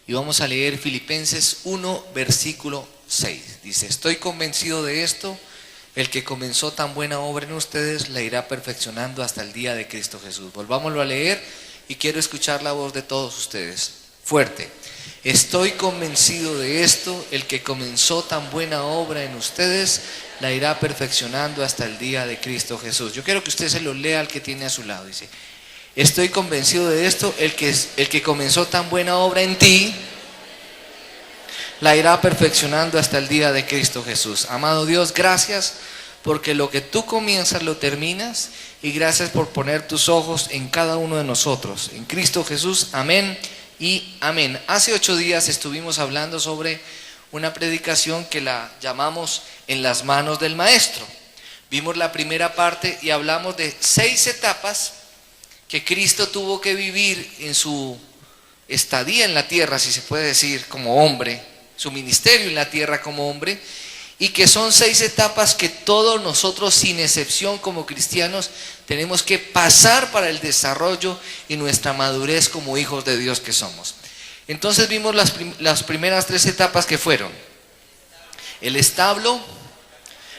Y vamos a leer Filipenses 1, versículo 6. Dice: estoy convencido de esto, el que comenzó tan buena obra en ustedes la irá perfeccionando hasta el día de Cristo Jesús. Volvámoslo a leer y quiero escuchar la voz de todos ustedes. Fuerte. Estoy convencido de esto, el que comenzó tan buena obra en ustedes la irá perfeccionando hasta el día de Cristo Jesús. Yo quiero que usted se lo lea al que tiene a su lado. Dice: estoy convencido de esto, el que comenzó tan buena obra en ti la irá perfeccionando hasta el día de Cristo Jesús. Amado Dios, gracias porque lo que tú comienzas lo terminas, y gracias por poner tus ojos en cada uno de nosotros. En Cristo Jesús, amén y amén. Hace 8 días estuvimos hablando sobre una predicación que la llamamos En las manos del Maestro. Vimos la primera parte y hablamos de 6 etapas que Cristo tuvo que vivir en su estadía en la tierra, si se puede decir, como hombre, su ministerio en la tierra como hombre, y que son 6 etapas que todos nosotros, sin excepción, como cristianos, tenemos que pasar para el desarrollo y nuestra madurez como hijos de Dios que somos. Entonces vimos las primeras 3 etapas, que fueron el establo,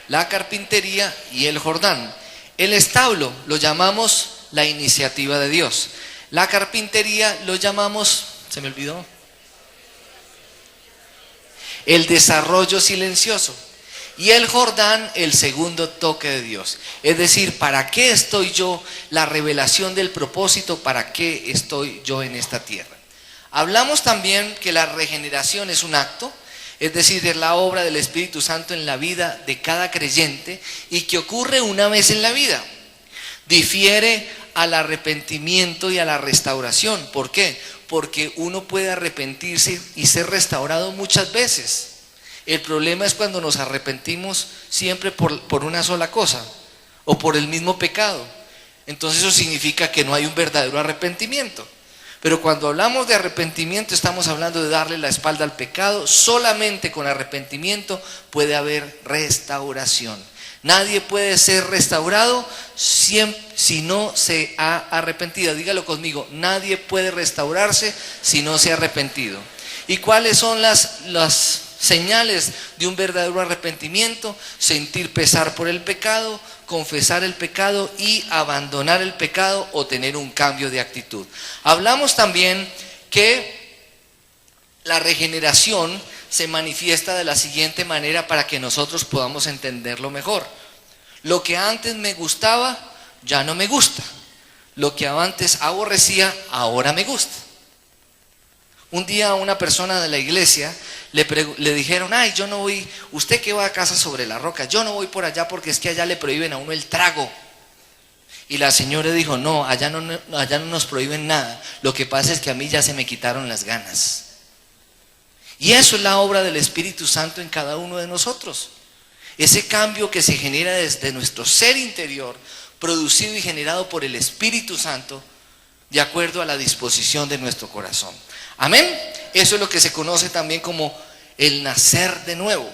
la carpintería y el Jordán. El establo lo llamamos la iniciativa de Dios. La carpintería lo llamamos, ¿se me olvidó?, el desarrollo silencioso. Y el Jordán, el segundo toque de Dios. Es decir, ¿para qué estoy yo? La revelación del propósito, ¿para qué estoy yo en esta tierra? Hablamos también que la regeneración es un acto, es decir, es la obra del Espíritu Santo en la vida de cada creyente, y que ocurre una vez en la vida. Difiere al arrepentimiento y a la restauración. ¿Por qué? Porque uno puede arrepentirse y ser restaurado muchas veces. El problema es cuando nos arrepentimos siempre por una sola cosa o por el mismo pecado. Entonces eso significa que no hay un verdadero arrepentimiento. Pero cuando hablamos de arrepentimiento, estamos hablando de darle la espalda al pecado. Solamente con arrepentimiento puede haber restauración. Nadie puede ser restaurado si no se ha arrepentido. Dígalo conmigo: nadie puede restaurarse si no se ha arrepentido. ¿Y cuáles son las señales de un verdadero arrepentimiento? Sentir pesar por el pecado, confesar el pecado y abandonar el pecado, o tener un cambio de actitud. Hablamos también que la regeneración se manifiesta de la siguiente manera para que nosotros podamos entenderlo mejor. Lo que antes me gustaba, ya no me gusta. Lo que antes aborrecía, ahora me gusta. Un día a una persona de la iglesia le dijeron: ay, yo no voy, usted que va a casa sobre la roca, yo no voy por allá porque es que allá le prohíben a uno el trago. Y la señora dijo: no, allá no nos prohíben nada, lo que pasa es que a mí ya se me quitaron las ganas. Y eso es la obra del Espíritu Santo en cada uno de nosotros. Ese cambio que se genera desde nuestro ser interior, producido y generado por el Espíritu Santo, de acuerdo a la disposición de nuestro corazón. Amén. Eso es lo que se conoce también como el nacer de nuevo.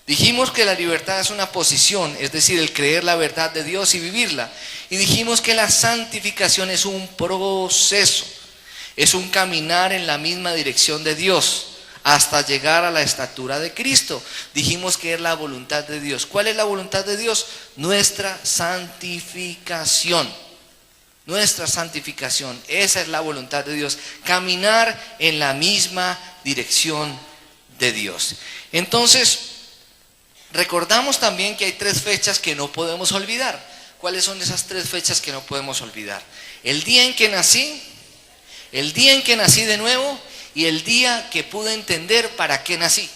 Dijimos que la libertad es una posición, es decir, el creer la verdad de Dios y vivirla. Y dijimos que la santificación es un proceso, es un caminar en la misma dirección de Dios hasta llegar a la estatura de Cristo. Dijimos que es la voluntad de Dios. ¿Cuál es la voluntad de Dios? Nuestra santificación. Nuestra santificación, esa es la voluntad de Dios, caminar en la misma dirección de Dios. Entonces, recordamos también que hay 3 fechas que no podemos olvidar. ¿Cuáles son esas 3 fechas que no podemos olvidar? El día en que nací, el día en que nací de nuevo, y el día que pude entender para qué nací.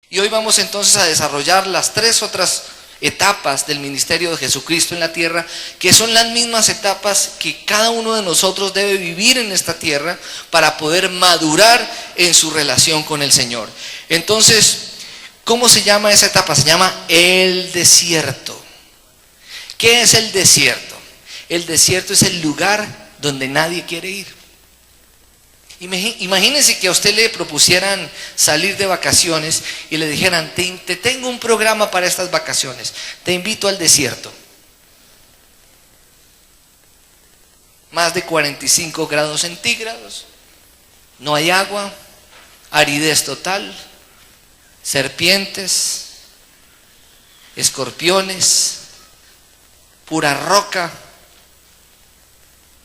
Y hoy vamos entonces a desarrollar las 3 otras etapas del ministerio de Jesucristo en la tierra, que son las mismas etapas que cada uno de nosotros debe vivir en esta tierra para poder madurar en su relación con el Señor. Entonces, ¿cómo se llama esa etapa? Se llama el desierto. ¿Qué es el desierto? El desierto es el lugar donde nadie quiere ir. Imagínense que a usted le propusieran salir de vacaciones y le dijeran, te tengo un programa para estas vacaciones, te invito al desierto. Más de 45 grados centígrados, no hay agua, aridez total, serpientes, escorpiones, pura roca,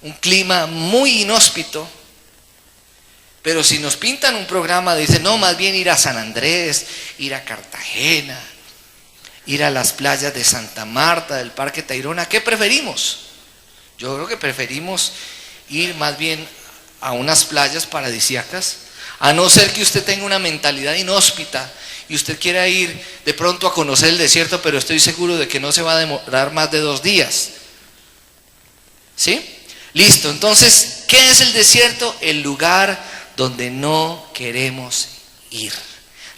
un clima muy inhóspito. Pero si nos pintan un programa, dicen, no, más bien ir a San Andrés, ir a Cartagena, ir a las playas de Santa Marta, del Parque Tayrona, ¿qué preferimos? Yo creo que preferimos ir más bien a unas playas paradisíacas, a no ser que usted tenga una mentalidad inhóspita y usted quiera ir de pronto a conocer el desierto, pero estoy seguro de que no se va a demorar más de 2 días. ¿Sí? Listo, entonces, ¿qué es el desierto? El lugar donde no queremos ir.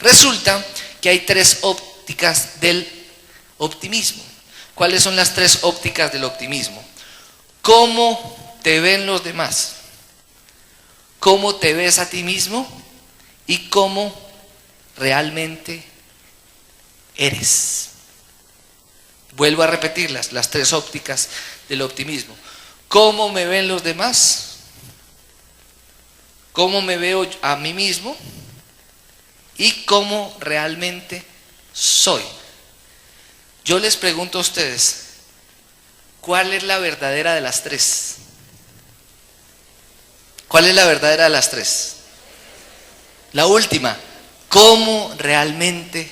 Resulta que hay 3 ópticas del optimismo. ¿Cuáles son las 3 ópticas del optimismo? ¿Cómo te ven los demás? ¿Cómo te ves a ti mismo? ¿Y cómo realmente eres? Vuelvo a repetirlas, las 3 ópticas del optimismo. ¿Cómo me ven los demás? ¿Cómo me veo a mí mismo? ¿Y cómo realmente soy? Yo les pregunto a ustedes, ¿cuál es la verdadera de las 3? ¿Cuál es la verdadera de las 3? La última, ¿cómo realmente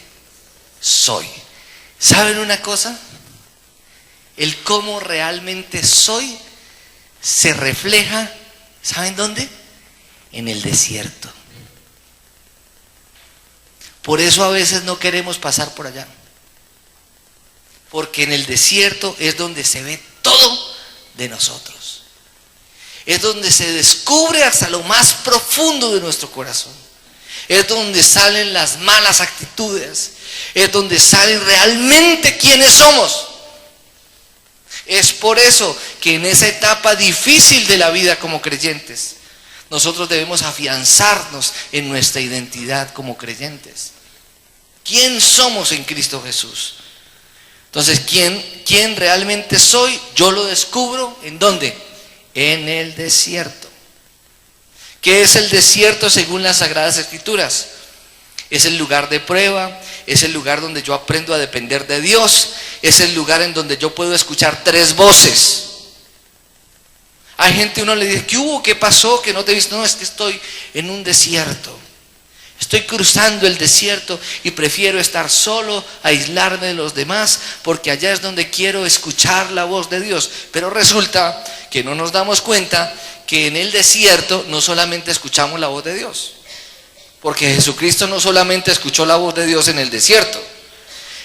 soy? ¿Saben una cosa? El cómo realmente soy se refleja, ¿saben dónde? En el desierto. Por eso a veces no queremos pasar por allá, porque en el desierto es donde se ve todo de nosotros, es donde se descubre hasta lo más profundo de nuestro corazón, es donde salen las malas actitudes, es donde salen realmente quiénes somos. Es por eso que en esa etapa difícil de la vida como creyentes, nosotros debemos afianzarnos en nuestra identidad como creyentes. ¿Quién somos en Cristo Jesús? Entonces, ¿quién realmente soy? Yo lo descubro, ¿en dónde? En el desierto. ¿Qué es el desierto según las Sagradas Escrituras? Es el lugar de prueba, es el lugar donde yo aprendo a depender de Dios, es el lugar en donde yo puedo escuchar 3 voces. Hay gente, uno le dice, ¿qué hubo? ¿Qué pasó? ¿Que no te he visto? No, es que estoy en un desierto. Estoy cruzando el desierto y prefiero estar solo, aislarme de los demás, porque allá es donde quiero escuchar la voz de Dios. Pero resulta que no nos damos cuenta que en el desierto no solamente escuchamos la voz de Dios, porque Jesucristo no solamente escuchó la voz de Dios en el desierto.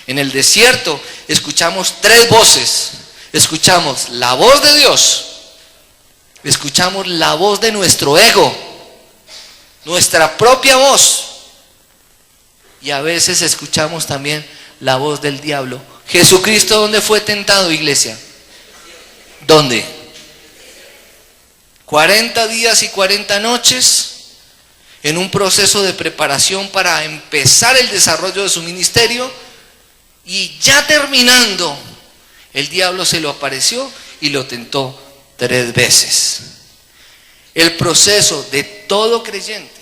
En el desierto escuchamos 3 voces. Escuchamos la voz de Dios, escuchamos la voz de nuestro ego, nuestra propia voz, y a veces escuchamos también la voz del diablo. Jesucristo, ¿dónde fue tentado, iglesia? ¿Dónde? 40 días y 40 noches en un proceso de preparación para empezar el desarrollo de su ministerio, y ya terminando, el diablo se lo apareció y lo tentó 3 veces. El proceso de todo creyente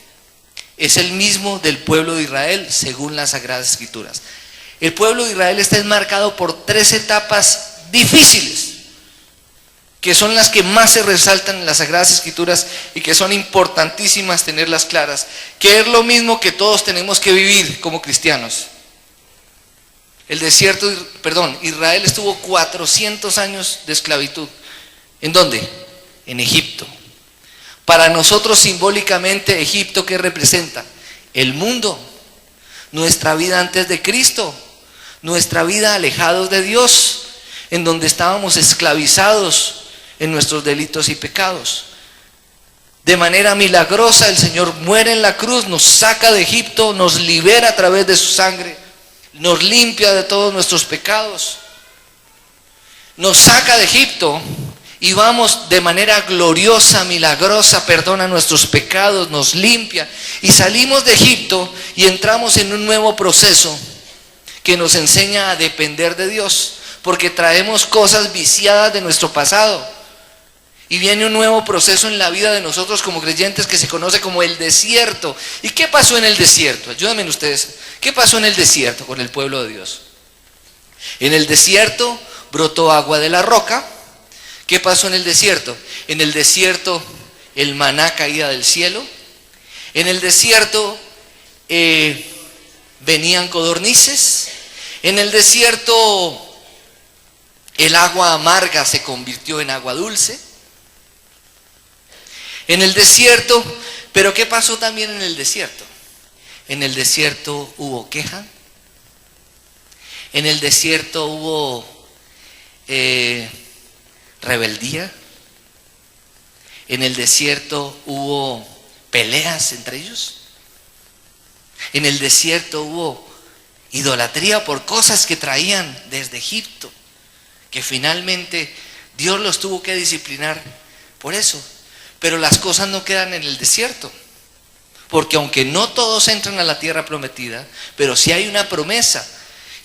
es el mismo del pueblo de Israel según las Sagradas Escrituras. El pueblo de Israel está enmarcado por 3 etapas difíciles, que son las que más se resaltan en las Sagradas Escrituras y que son importantísimas tenerlas claras, que es lo mismo que todos tenemos que vivir como cristianos. Israel estuvo 400 años de esclavitud. ¿En dónde? En Egipto. Para nosotros simbólicamente, Egipto, ¿qué representa? El mundo. nuestra vida antes de Cristo, nuestra vida alejados de Dios, en donde estábamos esclavizados en nuestros delitos y pecados. De manera milagrosa el Señor muere en la cruz, nos saca de Egipto, nos libera a través de su sangre, nos limpia de todos nuestros pecados, nos saca de Egipto y vamos de manera gloriosa, milagrosa, perdona nuestros pecados, nos limpia y salimos de Egipto y entramos en un nuevo proceso que nos enseña a depender de Dios, porque traemos cosas viciadas de nuestro pasado. Y viene un nuevo proceso en la vida de nosotros como creyentes que se conoce como el desierto. ¿Y qué pasó en el desierto? Ayúdenme ustedes. ¿Qué pasó en el desierto con el pueblo de Dios? En el desierto brotó agua de la roca. ¿Qué pasó en el desierto? En el desierto el maná caía del cielo. En el desierto venían codornices. En el desierto el agua amarga se convirtió en agua dulce. En el desierto, pero ¿qué pasó también en el desierto? En el desierto hubo queja. En el desierto hubo rebeldía. En el desierto hubo peleas entre ellos. En el desierto hubo idolatría por cosas que traían desde Egipto, que finalmente Dios los tuvo que disciplinar por eso. Pero las cosas no quedan en el desierto, porque aunque no todos entran a la tierra prometida, pero sí hay una promesa,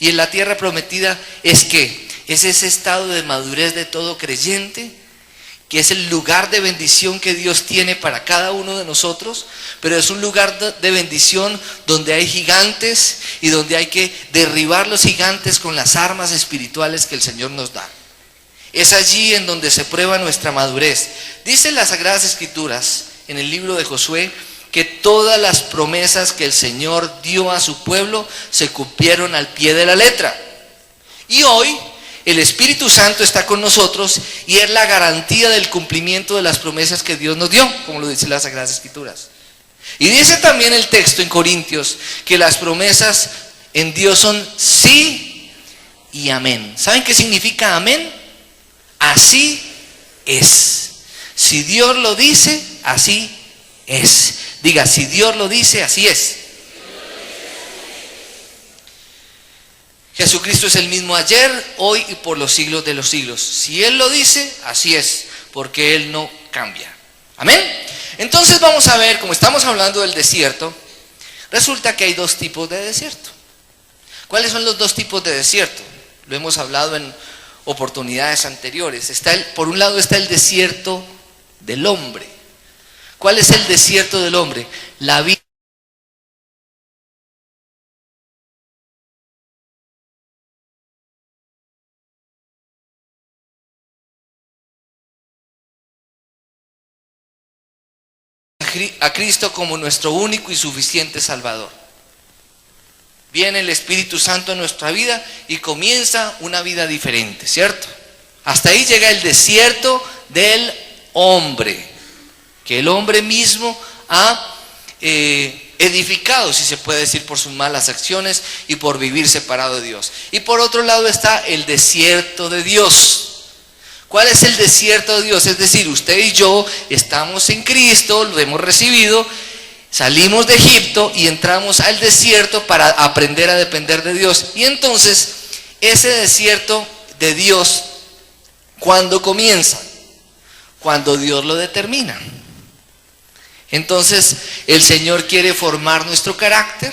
y en la tierra prometida es que es ese estado de madurez de todo creyente, que es el lugar de bendición que Dios tiene para cada uno de nosotros, pero es un lugar de bendición donde hay gigantes y donde hay que derribar los gigantes con las armas espirituales que el Señor nos da. Es allí en donde se prueba nuestra madurez. Dicen las Sagradas Escrituras en el libro de Josué que todas las promesas que el Señor dio a su pueblo se cumplieron al pie de la letra. Y hoy el Espíritu Santo está con nosotros y es la garantía del cumplimiento de las promesas que Dios nos dio, como lo dicen las Sagradas Escrituras. Y dice también el texto en Corintios que las promesas en Dios son sí y amén. ¿Saben qué significa amén? Así es. Si Dios lo dice, así es. Diga, si Dios lo dice, así es. Jesucristo es el mismo ayer, hoy y por los siglos de los siglos. Si Él lo dice, así es, porque Él no cambia. Amén. Entonces vamos a ver, como estamos hablando del desierto, resulta que hay dos tipos de desierto. ¿Cuáles son los dos tipos de desierto? Lo hemos hablado en oportunidades anteriores. Por un lado está el desierto del hombre. ¿Cuál es el desierto del hombre? La vida a Cristo como nuestro único y suficiente Salvador. Viene el Espíritu Santo en nuestra vida y comienza una vida diferente, ¿cierto? Hasta ahí llega el desierto del hombre, que el hombre mismo ha edificado, si se puede decir, por sus malas acciones y por vivir separado de Dios. Y por otro lado está el desierto de Dios. ¿Cuál es el desierto de Dios? Es decir, usted y yo estamos en Cristo, lo hemos recibido, salimos de Egipto y entramos al desierto para aprender a depender de Dios. Y entonces, ese desierto de Dios, ¿cuándo comienza? Cuando Dios lo determina. Entonces, el Señor quiere formar nuestro carácter,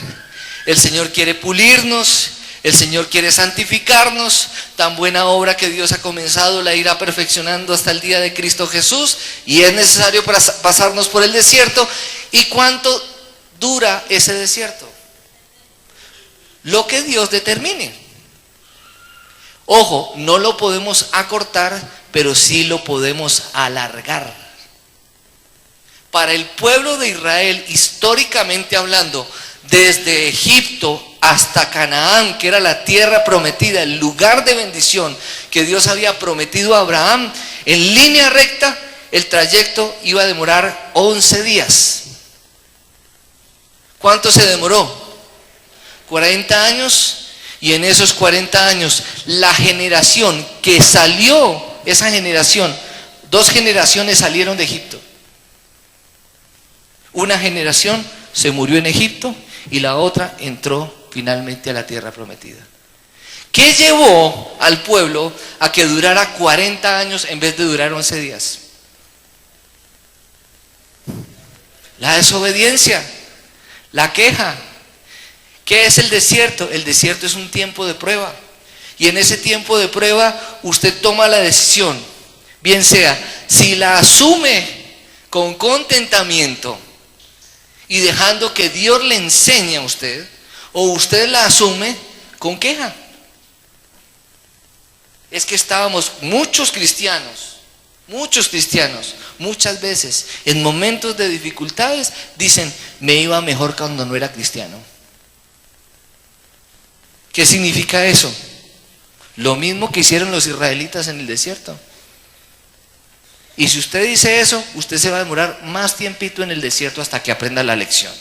el Señor quiere pulirnos, el Señor quiere santificarnos. Tan buena obra que Dios ha comenzado la irá perfeccionando hasta el día de Cristo Jesús, y es necesario pasarnos por el desierto. ¿Y cuánto dura ese desierto? Lo que Dios determine. Ojo, no lo podemos acortar, pero sí lo podemos alargar. Para el pueblo de Israel, históricamente hablando, desde Egipto hasta Canaán, que era la tierra prometida, el lugar de bendición que Dios había prometido a Abraham, en línea recta, el trayecto iba a demorar 11 días. ¿Cuánto se demoró? 40 años, y en esos 40 años la generación que salió, esa generación, 2 generaciones salieron de Egipto. Una generación se murió en Egipto y la otra entró finalmente a la tierra prometida. ¿Qué llevó al pueblo a que durara 40 años en vez de durar 11 días? La desobediencia, la queja. ¿Qué es el desierto? El desierto es un tiempo de prueba. Y en ese tiempo de prueba usted toma la decisión, bien sea, si la asume con contentamiento y dejando que Dios le enseñe a usted, o usted la asume con queja. Es que estábamos muchos cristianos, muchas veces en momentos de dificultades dicen, me iba mejor cuando no era cristiano. ¿Qué significa eso? Lo mismo que hicieron los israelitas en el desierto. Y si usted dice eso, usted se va a demorar más tiempito en el desierto hasta que aprenda la lección.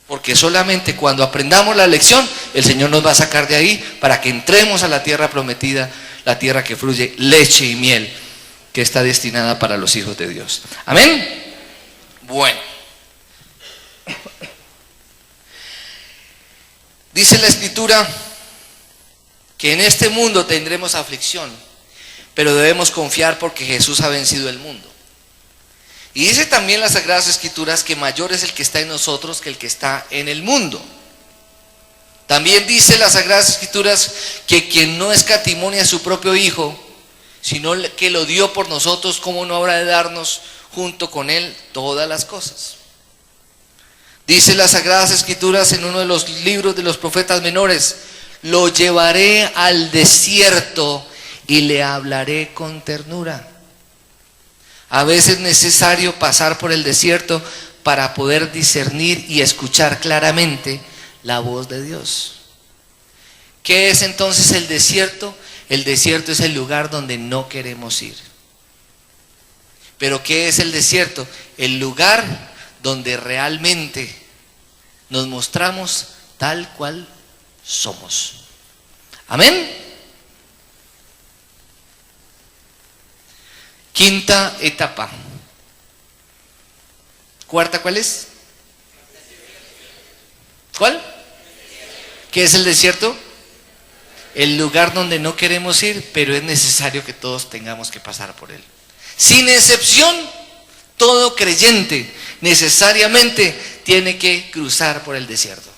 Porque solamente cuando aprendamos la lección, el Señor nos va a sacar de ahí para que entremos a la tierra prometida, la tierra que fluye leche y miel, que está destinada para los hijos de Dios. ¿Amén? Bueno. Dice la Escritura que en este mundo tendremos aflicción, pero debemos confiar porque Jesús ha vencido el mundo. Y dice también las Sagradas Escrituras que mayor es el que está en nosotros que el que está en el mundo. También dice las Sagradas Escrituras que quien no escatimó a su propio Hijo, sino que lo dio por nosotros, ¿cómo no habrá de darnos junto con Él todas las cosas? Dice las Sagradas Escrituras en uno de los libros de los profetas menores, lo llevaré al desierto y le hablaré con ternura. A veces es necesario pasar por el desierto para poder discernir y escuchar claramente la voz de Dios. ¿Qué es entonces el desierto? El desierto es el lugar donde no queremos ir. ¿Pero qué es el desierto? El lugar donde realmente nos mostramos tal cual somos. Amén. Quinta etapa. Cuarta, ¿cuál es? ¿Cuál? ¿Qué es el desierto? El lugar donde no queremos ir, pero es necesario que todos tengamos que pasar por él. Sin excepción, todo creyente necesariamente tiene que cruzar por el desierto.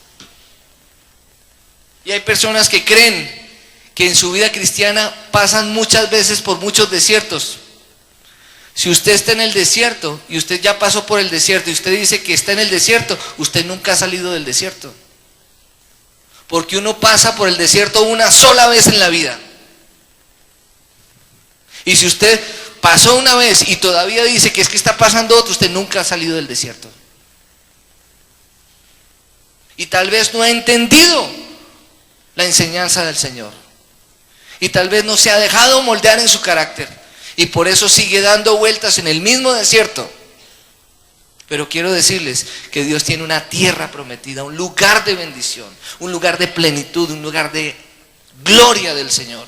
Y hay personas que creen que en su vida cristiana pasan muchas veces por muchos desiertos. Si usted está en el desierto y usted ya pasó por el desierto y usted dice que está en el desierto, usted nunca ha salido del desierto. Porque uno pasa por el desierto una sola vez en la vida. Y si usted pasó una vez y todavía dice que es que está pasando otro, usted nunca ha salido del desierto. Y tal vez no ha entendido la enseñanza del Señor. Y tal vez no se ha dejado moldear en su carácter. Y por eso sigue dando vueltas en el mismo desierto. Pero quiero decirles que Dios tiene una tierra prometida, un lugar de bendición, un lugar de plenitud, un lugar de gloria del Señor.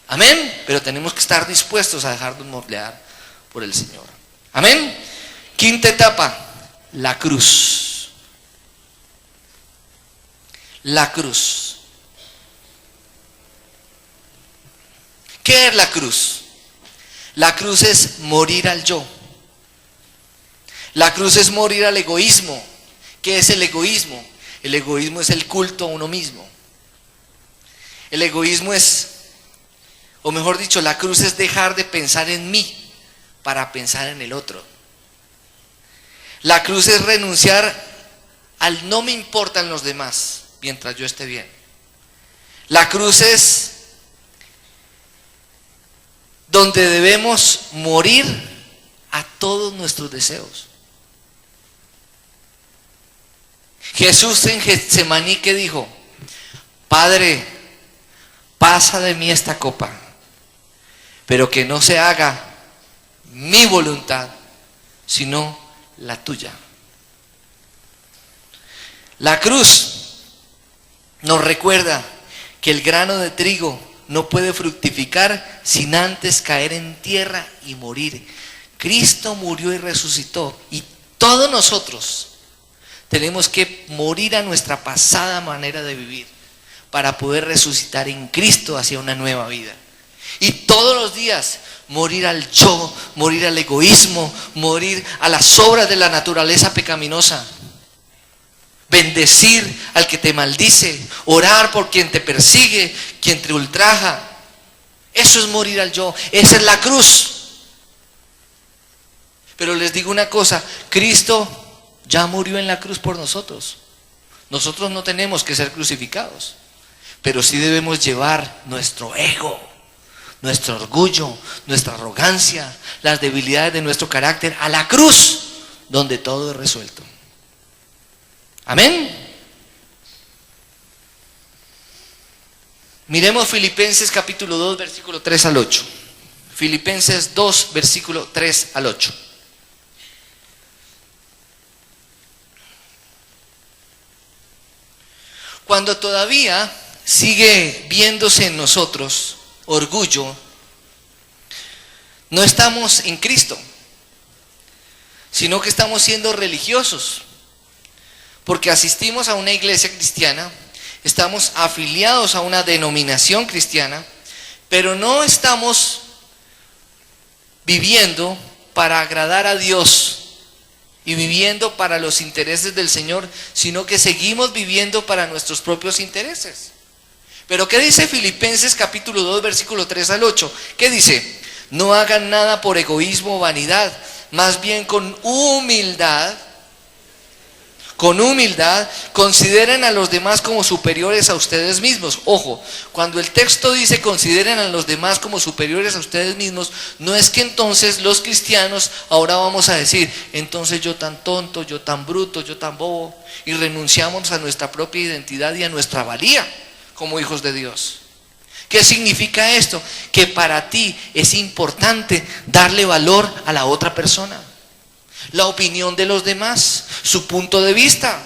Amén. Pero tenemos que estar dispuestos a dejarnos moldear por el Señor. Amén. Quinta etapa, la cruz. La cruz. ¿Qué es la cruz? La cruz es morir al yo. La cruz es morir al egoísmo. ¿Qué es el egoísmo? El egoísmo es el culto a uno mismo. El egoísmo es, o mejor dicho, la cruz es dejar de pensar en mí para pensar en el otro. La cruz es renunciar al no me importan los demás mientras yo esté bien. La cruz es donde debemos morir a todos nuestros deseos. Jesús en Getsemaní, ¿qué dijo? Padre, pasa de mí esta copa, pero que no se haga mi voluntad, sino la tuya. La cruz nos recuerda que el grano de trigo no puede fructificar sin antes caer en tierra y morir. Cristo murió y resucitó, y todos nosotros tenemos que morir a nuestra pasada manera de vivir para poder resucitar en Cristo hacia una nueva vida. Y todos los días morir al yo, morir al egoísmo, morir a las obras de la naturaleza pecaminosa. Bendecir al que te maldice, orar por quien te persigue, quien te ultraja. Eso es morir al yo, esa es la cruz. Pero les digo una cosa, Cristo ya murió en la cruz por nosotros. Nosotros no tenemos que ser crucificados, pero sí debemos llevar nuestro ego, nuestro orgullo, nuestra arrogancia, las debilidades de nuestro carácter a la cruz, donde todo es resuelto. Amén. Miremos Filipenses capítulo 2, versículo 3 al 8. Filipenses 2, versículo 3 al 8. Cuando todavía sigue viéndose en nosotros orgullo, no estamos en Cristo, sino que estamos siendo religiosos, porque asistimos a una iglesia cristiana, estamos afiliados a una denominación cristiana, pero no estamos viviendo para agradar a Dios y viviendo para los intereses del Señor, sino que seguimos viviendo para nuestros propios intereses. Pero ¿qué dice Filipenses capítulo 2, versículo 3 al 8? ¿Qué dice? No hagan nada por egoísmo o vanidad, más bien con humildad, consideren a los demás como superiores a ustedes mismos. Ojo, cuando el texto dice consideren a los demás como superiores a ustedes mismos, no es que entonces los cristianos ahora vamos a decir, entonces yo tan tonto, yo tan bruto, yo tan bobo, y renunciamos a nuestra propia identidad y a nuestra valía como hijos de Dios. ¿Qué significa esto? Que para ti es importante darle valor a la otra persona, la opinión de los demás, su punto de vista.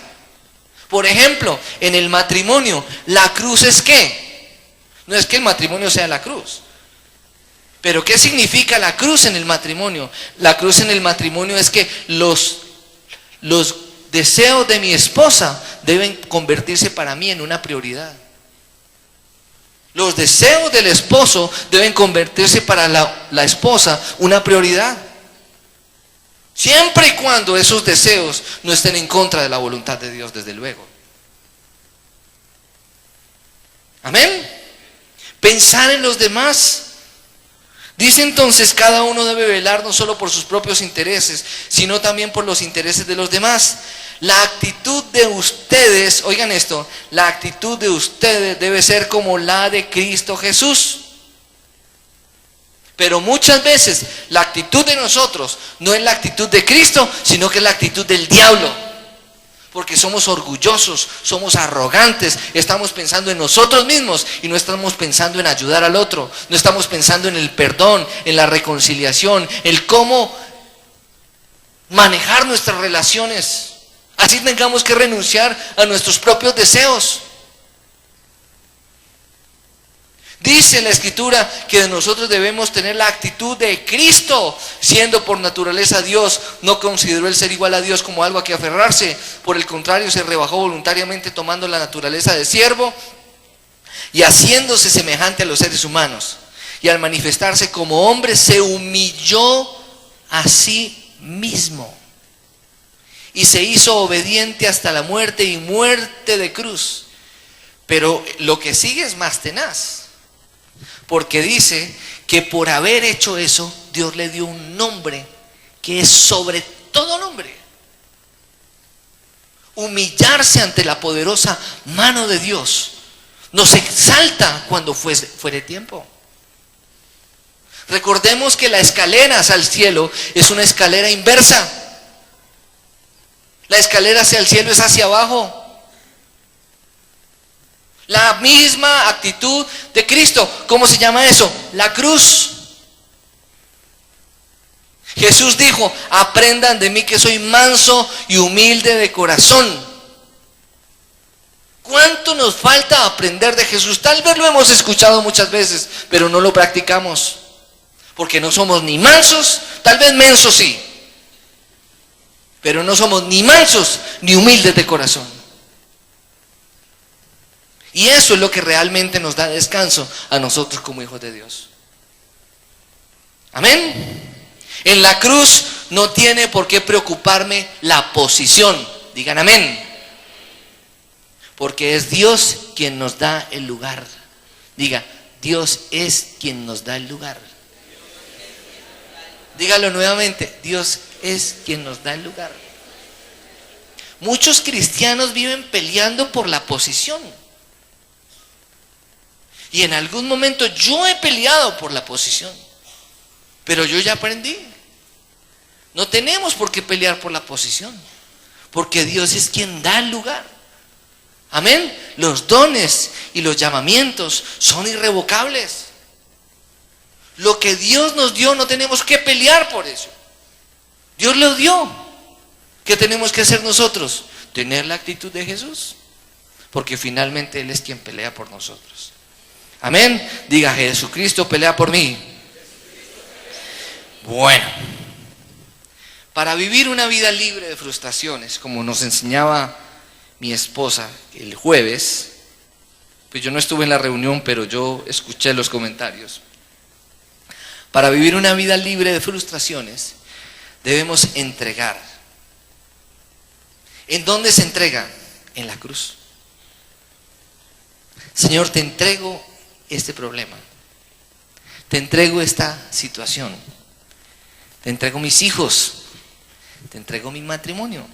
Por ejemplo, en el matrimonio, ¿la cruz es qué? No es que el matrimonio sea la cruz, pero ¿qué significa la cruz en el matrimonio? La cruz en el matrimonio es que los deseos de mi esposa deben convertirse para mí en una prioridad. Los deseos del esposo deben convertirse para la esposa una prioridad. Siempre y cuando esos deseos no estén en contra de la voluntad de Dios, desde luego. Amén. Pensar en los demás. Dice entonces, cada uno debe velar no solo por sus propios intereses, sino también por los intereses de los demás. La actitud de ustedes, oigan esto, la actitud de ustedes debe ser como la de Cristo Jesús. Pero muchas veces la actitud de nosotros no es la actitud de Cristo, sino que es la actitud del diablo. Porque somos orgullosos, somos arrogantes, estamos pensando en nosotros mismos y no estamos pensando en ayudar al otro, no estamos pensando en el perdón, en la reconciliación, en cómo manejar nuestras relaciones. Así tengamos que renunciar a nuestros propios deseos. Dice la Escritura que de nosotros debemos tener la actitud de Cristo, siendo por naturaleza Dios, no consideró el ser igual a Dios como algo a que aferrarse, por el contrario se rebajó voluntariamente tomando la naturaleza de siervo y haciéndose semejante a los seres humanos, y al manifestarse como hombre se humilló a sí mismo y se hizo obediente hasta la muerte y muerte de cruz. Pero lo que sigue es más tenaz, porque dice que por haber hecho eso, Dios le dio un nombre que es sobre todo nombre. Humillarse ante la poderosa mano de Dios nos exalta cuando fuere tiempo. Recordemos que la escalera hacia el cielo es una escalera inversa. La escalera hacia el cielo es hacia abajo. La misma actitud de Cristo. ¿Cómo se llama eso? La cruz. Jesús dijo, aprendan de mí que soy manso y humilde de corazón. ¿Cuánto nos falta aprender de Jesús? Tal vez lo hemos escuchado muchas veces, pero no lo practicamos. Porque no somos ni mansos, tal vez mensos sí. Pero no somos ni mansos ni humildes de corazón. Y eso es lo que realmente nos da descanso a nosotros como hijos de Dios. Amén. En la cruz no tiene por qué preocuparme la posición. Digan amén. Porque es Dios quien nos da el lugar. Diga, Dios es quien nos da el lugar. Dígalo nuevamente, Dios es quien nos da el lugar. Muchos cristianos viven peleando por la posición. Y en algún momento yo he peleado por la posición. Pero yo ya aprendí. No tenemos por qué pelear por la posición. Porque Dios es quien da el lugar. Amén. Los dones y los llamamientos son irrevocables. Lo que Dios nos dio no tenemos que pelear por eso. Dios lo dio. ¿Qué tenemos que hacer nosotros? Tener la actitud de Jesús. Porque finalmente Él es quien pelea por nosotros. Amén. Diga, Jesucristo pelea por mí. Bueno, para vivir una vida libre de frustraciones, como nos enseñaba mi esposa el jueves, pues yo no estuve en la reunión, pero yo escuché los comentarios. Para vivir una vida libre de frustraciones, debemos entregar. ¿En dónde se entrega? En la cruz. Señor, te entrego este problema. Te entrego esta situación. Te entrego mis hijos. Te entrego mi matrimonio.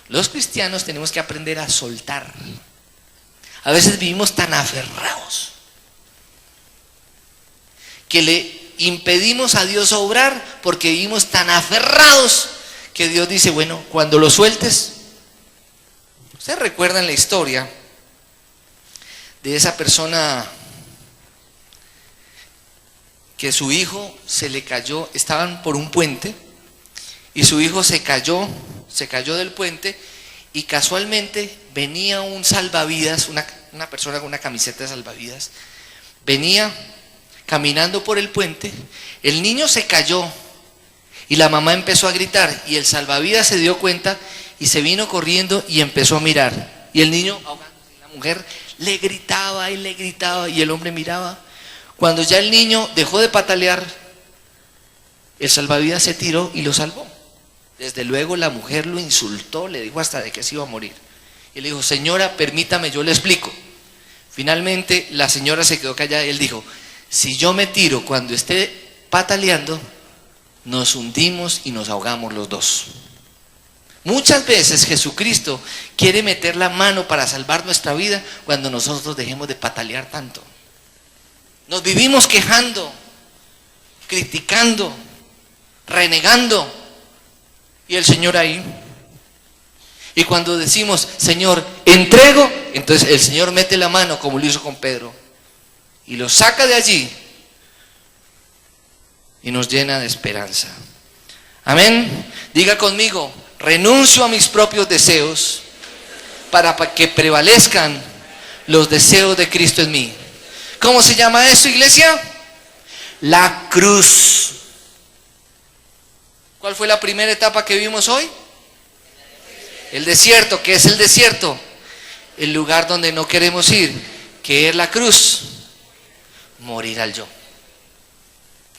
Los cristianos tenemos que aprender a soltar. A veces vivimos tan aferrados que le impedimos a Dios obrar porque vivimos tan aferrados que Dios dice, bueno, cuando lo sueltes. Ustedes recuerdan la historia de esa persona que su hijo se le cayó, estaban por un puente y su hijo se cayó del puente y casualmente venía un salvavidas, una persona con una camiseta de salvavidas, venía caminando por el puente, el niño se cayó y la mamá empezó a gritar y el salvavidas se dio cuenta y se vino corriendo y empezó a mirar y el niño ahogándose, la mujer le gritaba y el hombre miraba. Cuando ya el niño dejó de patalear, el salvavidas se tiró y lo salvó. Desde luego la mujer lo insultó, le dijo hasta de que se iba a morir. Y le dijo, señora, permítame, yo le explico. Finalmente la señora se quedó callada y él dijo, si yo me tiro cuando esté pataleando, nos hundimos y nos ahogamos los dos. Muchas veces Jesucristo quiere meter la mano para salvar nuestra vida cuando nosotros dejemos de patalear tanto. Nos vivimos quejando, criticando, renegando. Y el Señor ahí. Y cuando decimos, Señor, entrego, entonces el Señor mete la mano como lo hizo con Pedro. Y lo saca de allí. Y nos llena de esperanza. Amén. Diga conmigo, renuncio a mis propios deseos para que prevalezcan los deseos de Cristo en mí. ¿Cómo se llama eso, iglesia? La cruz. ¿Cuál fue la primera etapa que vimos hoy? El desierto. ¿Qué es el desierto? El lugar donde no queremos ir. ¿Qué es la cruz? Morir al yo.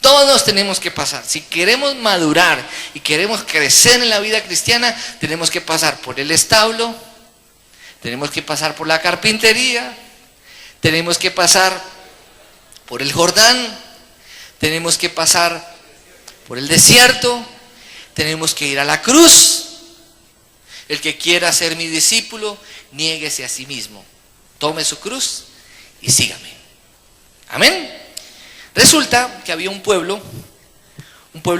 Todos tenemos que pasar. Si queremos madurar y queremos crecer en la vida cristiana, tenemos que pasar por el establo, tenemos que pasar por la carpintería, tenemos que pasar por el Jordán, tenemos que pasar por el desierto, tenemos que ir a la cruz. El que quiera ser mi discípulo, niéguese a sí mismo, tome su cruz y sígame. Amén. Resulta que había un pueblo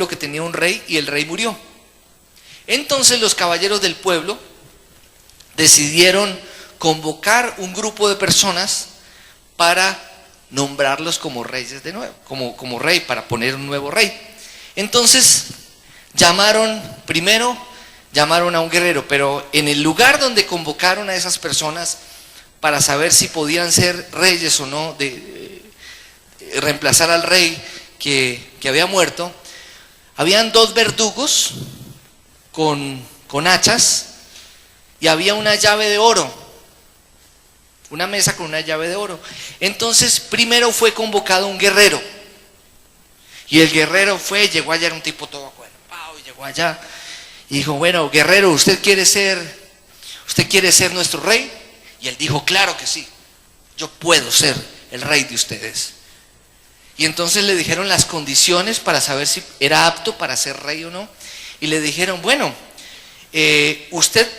que tenía un rey y el rey murió. Entonces los caballeros del pueblo decidieron convocar un grupo de personas para nombrarlos como reyes de nuevo, como rey, para poner un nuevo rey. Entonces llamaron a un guerrero, pero en el lugar donde convocaron a esas personas para saber si podían ser reyes o no, reemplazar al rey que había muerto, habían dos verdugos con hachas y había una llave de oro, una mesa con una llave de oro. Entonces primero fue convocado un guerrero y el guerrero llegó allá, era un tipo todo acuerpado, y llegó allá y dijo: bueno, guerrero, ¿usted quiere ser nuestro rey? Y él dijo: claro que sí, yo puedo ser el rey de ustedes. Y entonces le dijeron las condiciones para saber si era apto para ser rey o no. Y le dijeron: bueno, usted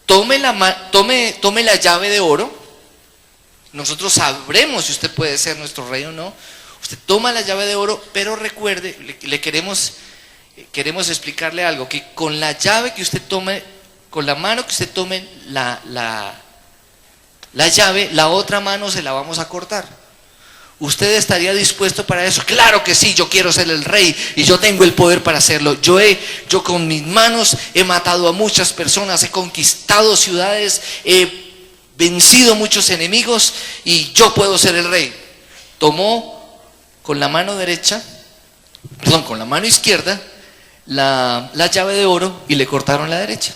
tome la llave de oro, nosotros sabremos si usted puede ser nuestro rey o no. Usted toma la llave de oro, pero recuerde, queremos explicarle algo, que con la llave que usted tome, con la mano que usted tome la llave, la otra mano se la vamos a cortar. ¿Usted estaría dispuesto para eso? Claro que sí, yo quiero ser el rey y yo tengo el poder para hacerlo. Yo con mis manos he matado a muchas personas, he conquistado ciudades, he vencido muchos enemigos y yo puedo ser el rey. Tomó con la mano izquierda la llave de oro y le cortaron la derecha.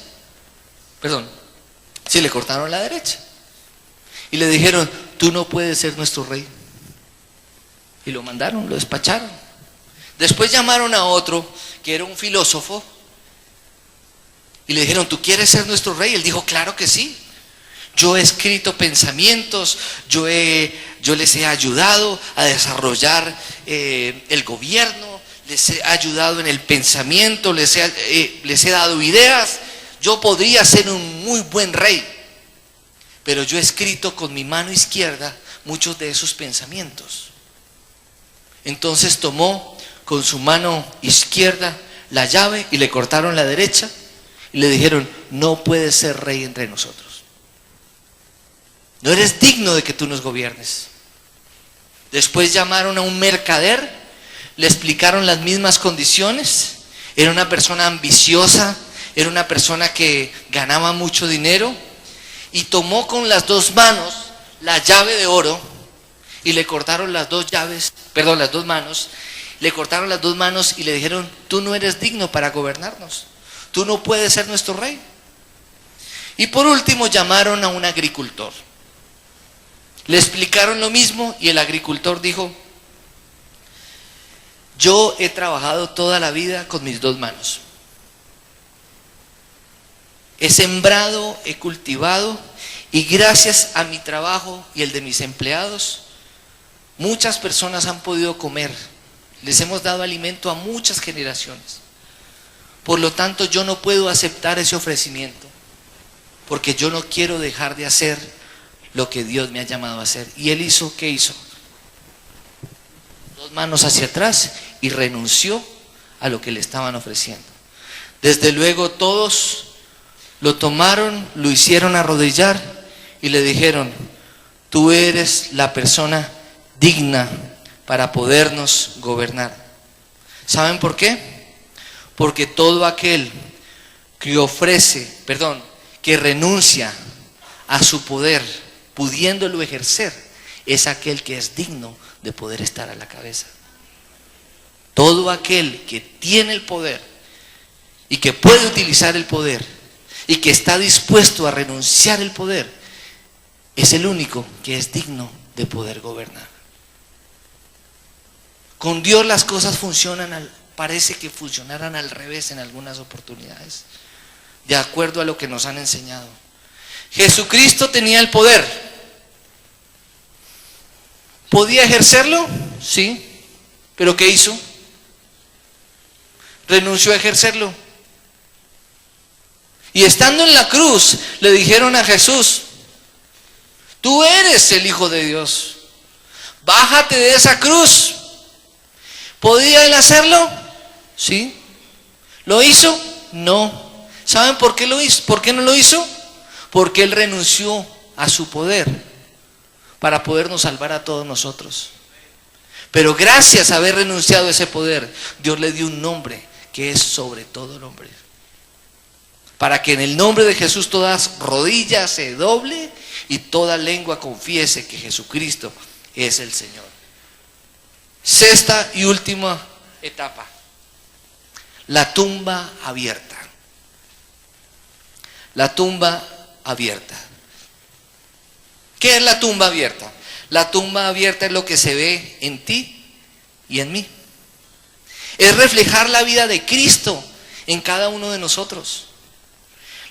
Le cortaron la derecha. Y le dijeron: tú no puedes ser nuestro rey. Y lo mandaron, lo despacharon. Después llamaron a otro que era un filósofo y le dijeron: ¿tú quieres ser nuestro rey? Él dijo: claro que sí. Yo he escrito pensamientos, yo les he ayudado a desarrollar el gobierno, les he ayudado en el pensamiento, les he dado ideas. Yo podría ser un muy buen rey, pero yo he escrito con mi mano izquierda muchos de esos pensamientos. Entonces tomó con su mano izquierda la llave y le cortaron la derecha y le dijeron: no puedes ser rey entre nosotros. No eres digno de que tú nos gobiernes. Después llamaron a un mercader, le explicaron las mismas condiciones. Era una persona ambiciosa, era una persona que ganaba mucho dinero y tomó con las dos manos la llave de oro y le cortaron las dos manos, le cortaron las dos manos y le dijeron: tú no eres digno para gobernarnos, tú no puedes ser nuestro rey. Y por último llamaron a un agricultor, le explicaron lo mismo y el agricultor dijo: yo he trabajado toda la vida con mis dos manos, he sembrado, he cultivado, y gracias a mi trabajo y el de mis empleados, muchas personas han podido comer, les hemos dado alimento a muchas generaciones. Por lo tanto, yo no puedo aceptar ese ofrecimiento, porque yo no quiero dejar de hacer lo que Dios me ha llamado a hacer. Y él hizo, ¿qué hizo? Dos manos hacia atrás y renunció a lo que le estaban ofreciendo. Desde luego todos lo tomaron, lo hicieron arrodillar y le dijeron: tú eres la persona digna para podernos gobernar. ¿Saben por qué? Porque todo aquel que renuncia a su poder, pudiéndolo ejercer, es aquel que es digno de poder estar a la cabeza. Todo aquel que tiene el poder y que puede utilizar el poder y que está dispuesto a renunciar al poder, es el único que es digno de poder gobernar. Con Dios las cosas parece que funcionaran al revés en algunas oportunidades, de acuerdo a lo que nos han enseñado. Jesucristo tenía el poder. ¿Podía ejercerlo? Sí. ¿Pero qué hizo? Renunció a ejercerlo. Y estando en la cruz, le dijeron a Jesús: tú eres el Hijo de Dios, bájate de esa cruz. ¿Podía él hacerlo? Sí. ¿Lo hizo? No. ¿Saben por qué lo hizo? ¿Por qué no lo hizo? Porque él renunció a su poder para podernos salvar a todos nosotros. Pero gracias a haber renunciado a ese poder, Dios le dio un nombre que es sobre todo nombre, para que en el nombre de Jesús todas rodillas se doble y toda lengua confiese que Jesucristo es el Señor. Sexta y última etapa: la tumba abierta. La tumba abierta. ¿Qué es la tumba abierta? La tumba abierta es lo que se ve en ti y en mí. Es reflejar la vida de Cristo en cada uno de nosotros.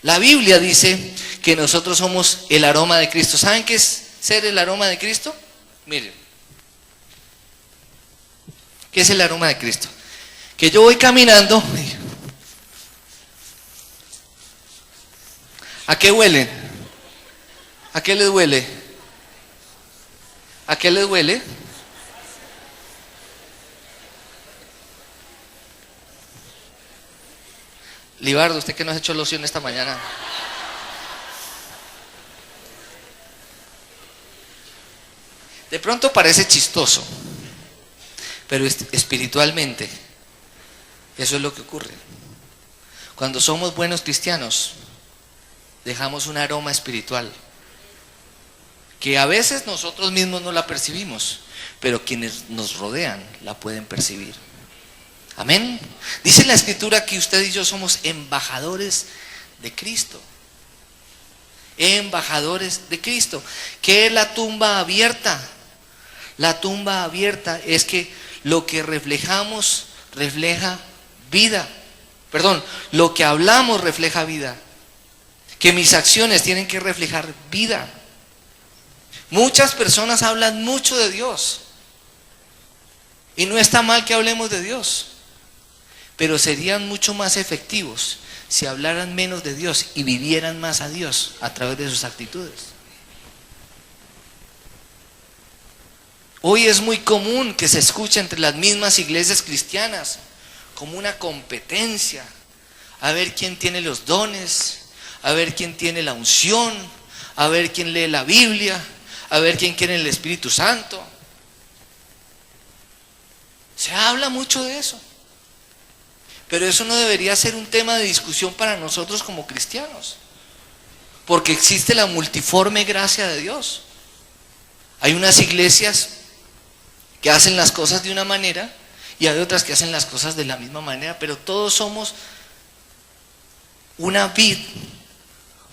La Biblia dice que nosotros somos el aroma de Cristo. ¿Saben qué es ser el aroma de Cristo? Miren. ¿Qué es el aroma de Cristo? Que yo voy caminando. ¿A qué huelen? ¿A qué les huele? ¿A qué les huele? Libardo, usted que no ha hecho loción esta mañana. De pronto parece chistoso, pero espiritualmente eso es lo que ocurre. Cuando somos buenos cristianos, dejamos un aroma espiritual que a veces nosotros mismos no la percibimos, pero quienes nos rodean la pueden percibir. Amén. Dice la Escritura que usted y yo somos embajadores de Cristo. Embajadores de Cristo. ¿Qué es la tumba abierta? La tumba abierta es que lo que reflejamos refleja vida. Perdón, lo que hablamos refleja vida. Que mis acciones tienen que reflejar vida. Muchas personas hablan mucho de Dios. Y no está mal que hablemos de Dios. Pero serían mucho más efectivos si hablaran menos de Dios y vivieran más a Dios a través de sus actitudes. Hoy es muy común que se escuche entre las mismas iglesias cristianas como una competencia, a ver quién tiene los dones, a ver quién tiene la unción, a ver quién lee la Biblia, a ver quién quiere el Espíritu Santo. Se habla mucho de eso. Pero eso no debería ser un tema de discusión para nosotros como cristianos, porque existe la multiforme gracia de Dios. Hay unas iglesias que hacen las cosas de una manera y hay otras que hacen las cosas de la misma manera, pero todos somos una vid.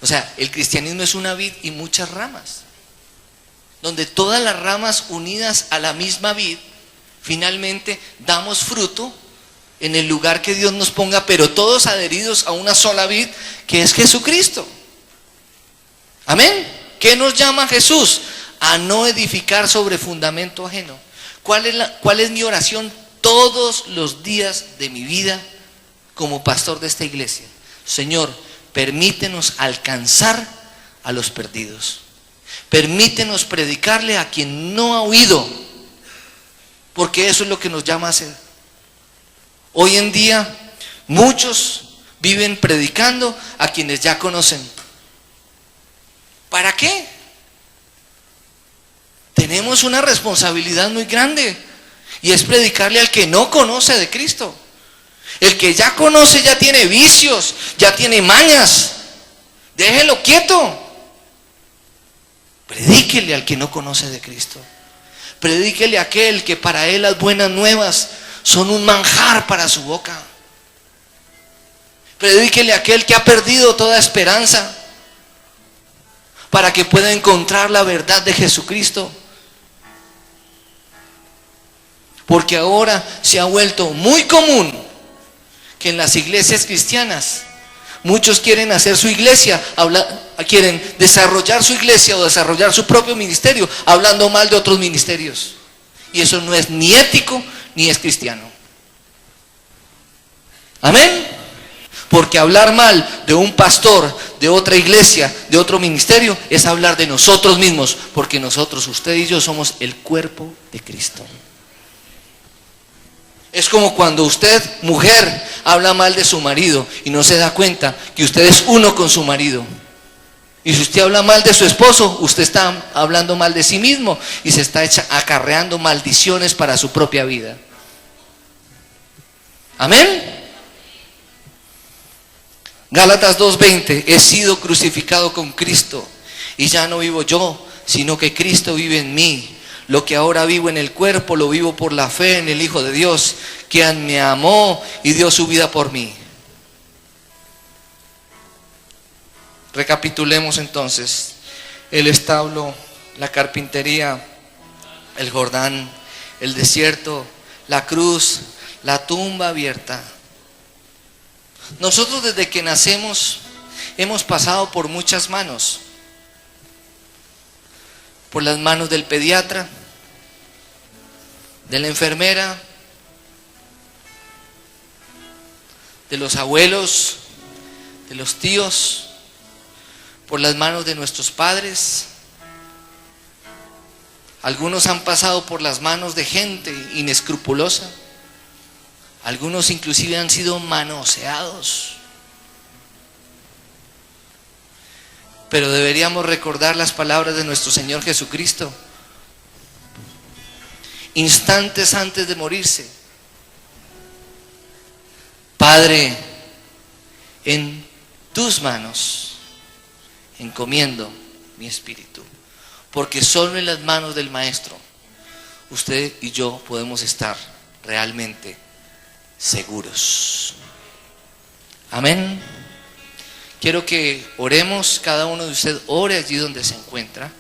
O sea, el cristianismo es una vid y muchas ramas, donde todas las ramas unidas a la misma vid, finalmente damos fruto en el lugar que Dios nos ponga, pero todos adheridos a una sola vid, que es Jesucristo. Amén. ¿Qué nos llama Jesús? A no edificar sobre fundamento ajeno. ¿Cuál es mi oración todos los días de mi vida como pastor de esta iglesia? Señor, permítenos alcanzar a los perdidos. Permítenos predicarle a quien no ha oído, porque eso es lo que nos llama a hacer. Hoy en día muchos viven predicando a quienes ya conocen. ¿Para qué? Tenemos una responsabilidad muy grande y es predicarle al que no conoce de Cristo. El que ya conoce ya tiene vicios, ya tiene mañas. Déjelo quieto. Predíquele al que no conoce de Cristo. Predíquele a aquel que para él las buenas nuevas son un manjar para su boca. Predíquele a aquel que ha perdido toda esperanza para que pueda encontrar la verdad de Jesucristo. Porque ahora se ha vuelto muy común que en las iglesias cristianas muchos quieren hacer su iglesia, quieren desarrollar su iglesia o desarrollar su propio ministerio hablando mal de otros ministerios. Y eso no es ni ético ni es cristiano. Amén. Porque hablar mal de un pastor, de otra iglesia, de otro ministerio, es hablar de nosotros mismos, porque nosotros, usted y yo, somos el cuerpo de Cristo. Es como cuando usted, mujer, habla mal de su marido y no se da cuenta que usted es uno con su marido. Y si usted habla mal de su esposo, usted está hablando mal de sí mismo y se está acarreando maldiciones para su propia vida. Amén. Gálatas 2:20, he sido crucificado con Cristo Y ya no vivo yo, sino que Cristo vive en mí. Lo que ahora vivo en el cuerpo, lo vivo por la fe en el Hijo de Dios, quien me amó y dio su vida por mí. Recapitulemos entonces: el establo, la carpintería, el Jordán, el desierto, la cruz, la tumba abierta. Nosotros desde que nacemos hemos pasado por muchas manos. Por las manos del pediatra, de la enfermera, de los abuelos, de los tíos, por las manos de nuestros padres. Algunos han pasado por las manos de gente inescrupulosa. Algunos inclusive han sido manoseados. Pero deberíamos recordar las palabras de nuestro Señor Jesucristo, instantes antes de morirse: Padre, en tus manos encomiendo mi espíritu, porque solo en las manos del Maestro usted y yo podemos estar realmente seguros. Amén. Quiero que oremos, cada uno de ustedes ore allí donde se encuentra.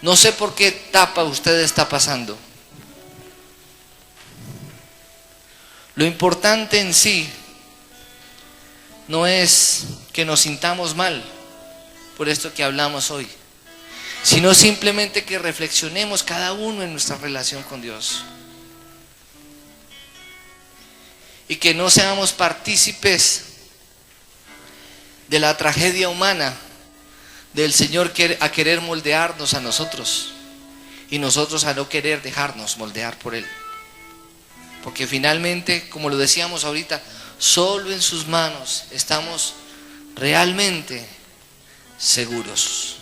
No sé por qué etapa usted está pasando. Lo importante en sí no es que nos sintamos mal por esto que hablamos hoy, sino simplemente que reflexionemos cada uno en nuestra relación con Dios. Y que no seamos partícipes de la tragedia humana del Señor a querer moldearnos a nosotros y nosotros a no querer dejarnos moldear por Él. Porque finalmente, como lo decíamos ahorita, solo en sus manos estamos realmente seguros.